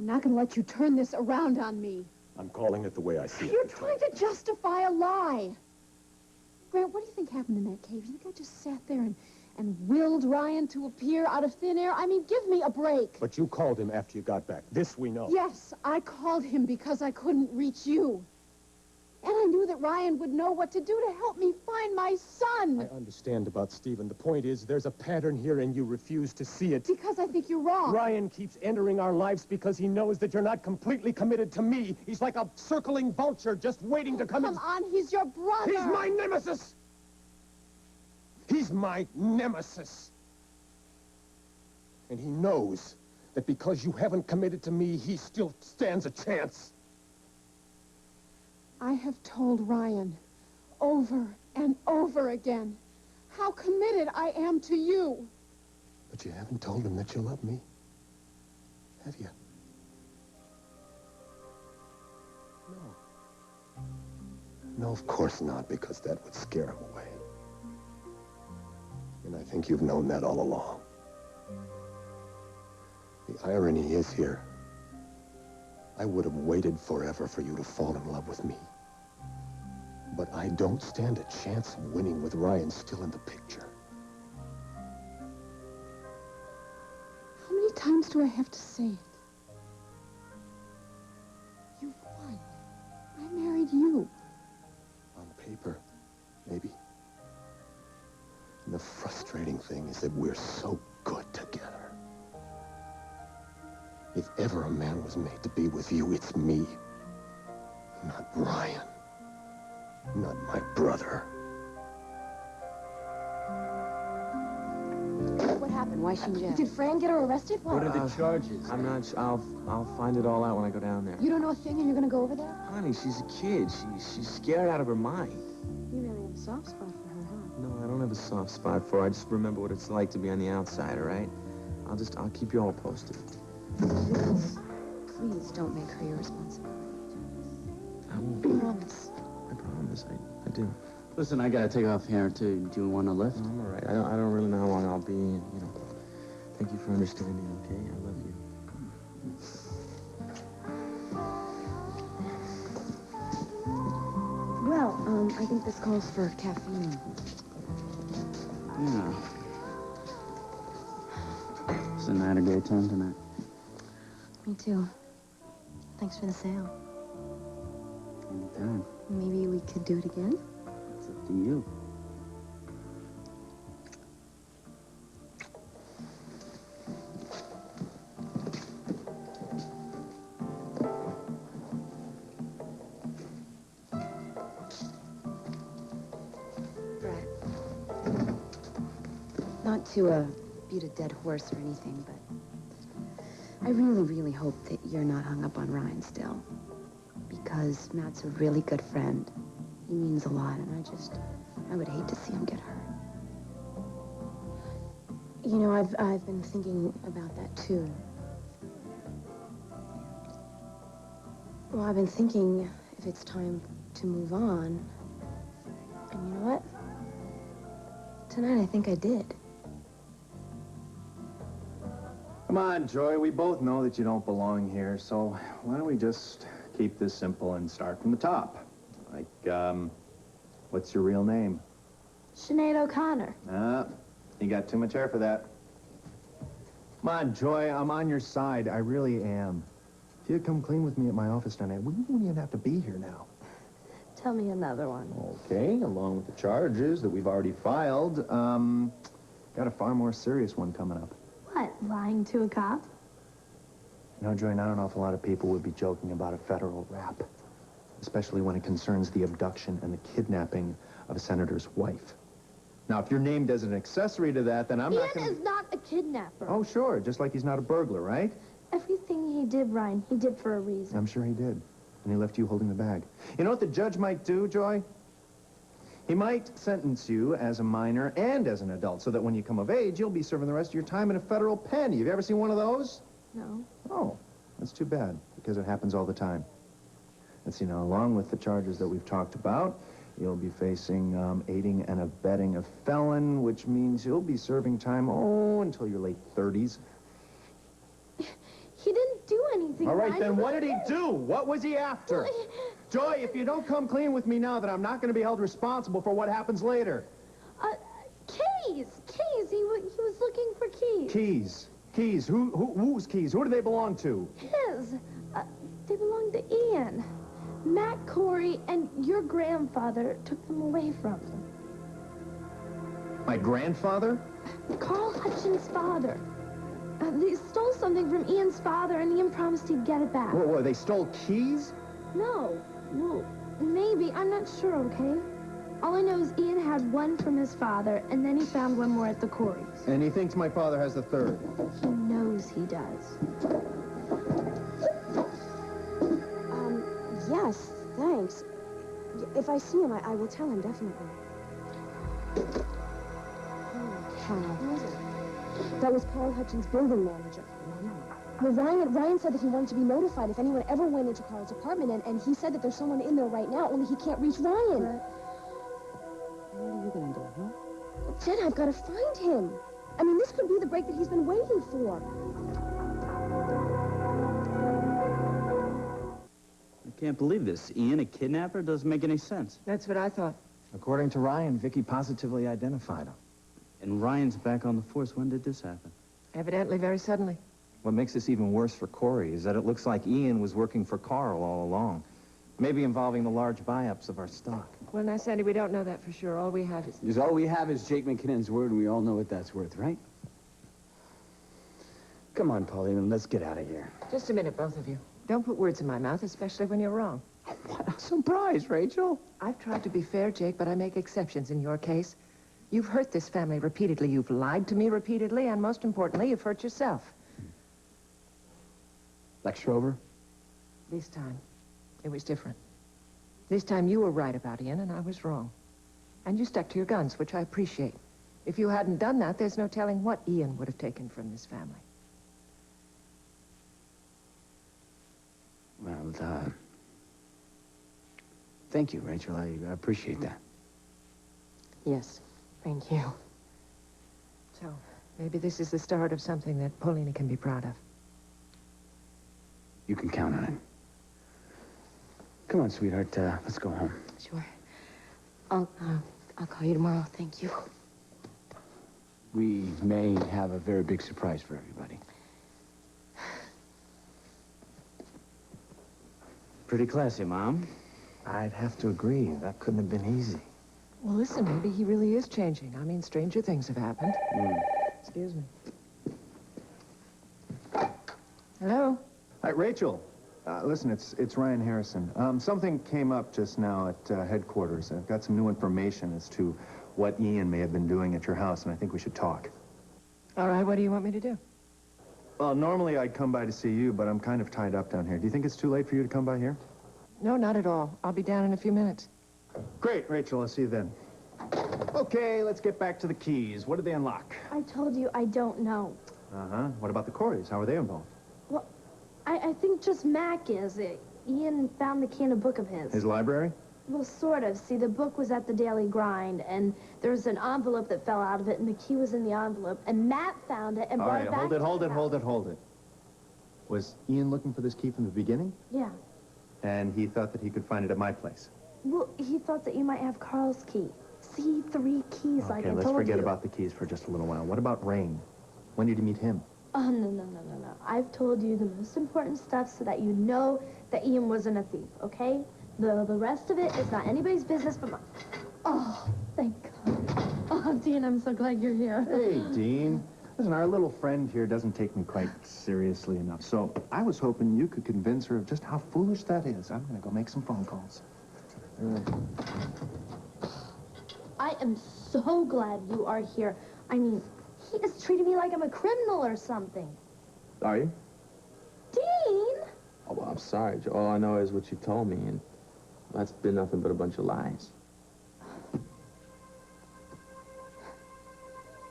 not going to let you turn this around on me. I'm calling it the way I see it. You're trying to justify a lie. Grant, what do you think happened in that cave? You think I just sat there and willed Ryan to appear out of thin air? I mean, give me a break. But you called him after you got back. This we know. Yes, I called him because I couldn't reach you. And I knew that Ryan would know what to do to help me find my son. I understand about Stephen. The point is, there's a pattern here and you refuse to see it. Because I think you're wrong. Ryan keeps entering our lives because he knows that you're not completely committed to me. He's like a circling vulture just waiting to come in. Come on, he's your brother. He's my nemesis. He's my nemesis. And he knows that because you haven't committed to me, he still stands a chance. I have told Ryan over and over again how committed I am to you. But you haven't told him that you love me, have you? No. No, of course not, because that would scare him away. And I think you've known that all along. The irony is here, I would have waited forever for you to fall in love with me. But I don't stand a chance of winning with Ryan still in the picture. How many times do I have to say it? You've won. I married you. On paper, maybe. And the frustrating thing is that we're so good together. If ever a man was made to be with you, it's me. Not Ryan. Not my brother. What happened? Why she in jail? Did Fran get her arrested? What are the charges? I'm not. I'll find it all out when I go down there. You don't know a thing and you're going to go over there? Honey, she's a kid. She's scared out of her mind. You really have a soft spot for her, huh? No, I don't have a soft spot for her. I just remember what it's like to be on the outside, all right? I'll keep you all posted. Please don't make her your responsibility. I won't. Promise. I promise. I do. Listen, I gotta take off here, too. Do you want a lift? No, I'm all right. I don't really know how long I'll be, and, you know. Thank you for understanding, okay? I love you. Well, I think this calls for caffeine. Yeah. Isn't that a great time tonight? Me too. Thanks for the sale. Anytime. Maybe we could do it again? It's up to you. Brett. Not to beat a dead horse or anything, but I really, really hope that you're not hung up on Ryan still. Because Matt's a really good friend. He means a lot, and I would hate to see him get hurt. You know, I've been thinking about that, too. Well, I've been thinking if it's time to move on. And you know what? Tonight, I think I did. Come on, Joy. We both know that you don't belong here, so why don't we just keep this simple and start from the top? Like, what's your real name? Sinead O'Connor. You got too much hair for that. Come on, Joy. I'm on your side. I really am. If you'd come clean with me at my office tonight, we wouldn't even have to be here now. Tell me another one. Okay, along with the charges that we've already filed, got a far more serious one coming up. What, lying to a cop? You know, Joy, not an awful lot of people would be joking about a federal rap, especially when it concerns the abduction and the kidnapping of a senator's wife. Now, if you're named as an accessory to that, then I'm not going to... Ian is not a kidnapper. Oh, sure, just like he's not a burglar, right? Everything he did, Ryan, he did for a reason. I'm sure he did. And he left you holding the bag. You know what the judge might do, Joy? He might sentence you as a minor and as an adult, so that when you come of age, you'll be serving the rest of your time in a federal pen. Have you ever seen one of those? No. Oh, that's too bad, because it happens all the time. And see, now, along with the charges that we've talked about, you'll be facing aiding and abetting a felon, which means you'll be serving time, until your late 30s. He didn't do anything All right, Ryan. then what did he do? What was he after? Joy, if you don't come clean with me now, then I'm not going to be held responsible for what happens later. Keys! Keys! He was looking for keys. Keys. Keys. Whose keys? Who do they belong to? His. They belong to Ian. Matt Cory and your grandfather took them away from him. My grandfather? Carl Hutchins' father. They stole something from Ian's father, and Ian promised he'd get it back. Whoa, they stole keys? No. Well, maybe. I'm not sure, okay? All I know is Ian had one from his father, and then he found one more at the Corys. And he thinks my father has the third. He knows he does. Yes, thanks. If I see him, I will tell him, definitely. Holy cow. Who is it? That was Carl Hutchins' building manager. Well, Ryan said that he wanted to be notified if anyone ever went into Carl's apartment, and he said that there's someone in there right now, only he can't reach Ryan. What are you gonna do, huh? Jen, I've got to find him. I mean, this could be the break that he's been waiting for. I can't believe this. Ian, a kidnapper? Doesn't make any sense. That's what I thought. According to Ryan, Vicky positively identified him. And Ryan's back on the force. When did this happen? Evidently very suddenly. What makes this even worse for Cory is that it looks like Ian was working for Carl all along. Maybe involving the large buy-ups of our stock. Well, now, Sandy, we don't know that for sure. All we have is... Because all we have is Jake McKinnon's word, and we all know what that's worth, right? Come on, Pauline, let's get out of here. Just a minute, both of you. Don't put words in my mouth, especially when you're wrong. What a surprise, Rachel. I've tried to be fair, Jake, but I make exceptions in your case. You've hurt this family repeatedly. You've lied to me repeatedly, and most importantly, you've hurt yourself. Lecture over? This time, it was different. This time you were right about Ian, and I was wrong. And you stuck to your guns, which I appreciate. If you hadn't done that, there's no telling what Ian would have taken from this family. Well, thank you, Rachel. I appreciate that. Yes, thank you. So, maybe this is the start of something that Paulina can be proud of. You can count on it. Come on, sweetheart. Let's go home. Sure. I'll call you tomorrow. Thank you. We may have a very big surprise for everybody. Pretty classy, Mom. I'd have to agree. That couldn't have been easy. Well, listen, maybe he really is changing. I mean, stranger things have happened. Excuse me. Hello? Hi, Rachel. Listen, it's Ryan Harrison. Something came up just now at headquarters. I've got some new information as to what Ian may have been doing at your house, and I think we should talk. All right, what do you want me to do? Well, normally I'd come by to see you, but I'm kind of tied up down here. Do you think it's too late for you to come by here? No, not at all. I'll be down in a few minutes. Great, Rachel. I'll see you then. Okay, let's get back to the keys. What did they unlock? I told you I don't know. Uh-huh. What about the Corys? How are they involved? Well, I think just Mac is. Ian found the key in a book of his. His library? Well, sort of. See, the book was at the Daily Grind, and there was an envelope that fell out of it, and the key was in the envelope, and Matt found it and brought it back. Hold it. Was Ian looking for this key from the beginning? Yeah. And he thought that he could find it at my place? Well, he thought that you might have Carl's key. See, 3 keys, like I told you. Okay, let's forget about the keys for just a little while. What about Rain? When did you meet him? Oh, no. I've told you the most important stuff so that you know that Ian wasn't a thief, okay? The rest of it is not anybody's business but mine. Oh, thank God. Oh, Dean, I'm so glad you're here. Hey, Dean. Listen, our little friend here doesn't take me quite seriously enough, so I was hoping you could convince her of just how foolish that is. I'm gonna go make some phone calls. I am so glad you are here. I mean, he is treating me like I'm a criminal or something. Are you? Dean! Oh, well, I'm sorry. All I know is what you told me, and that's been nothing but a bunch of lies.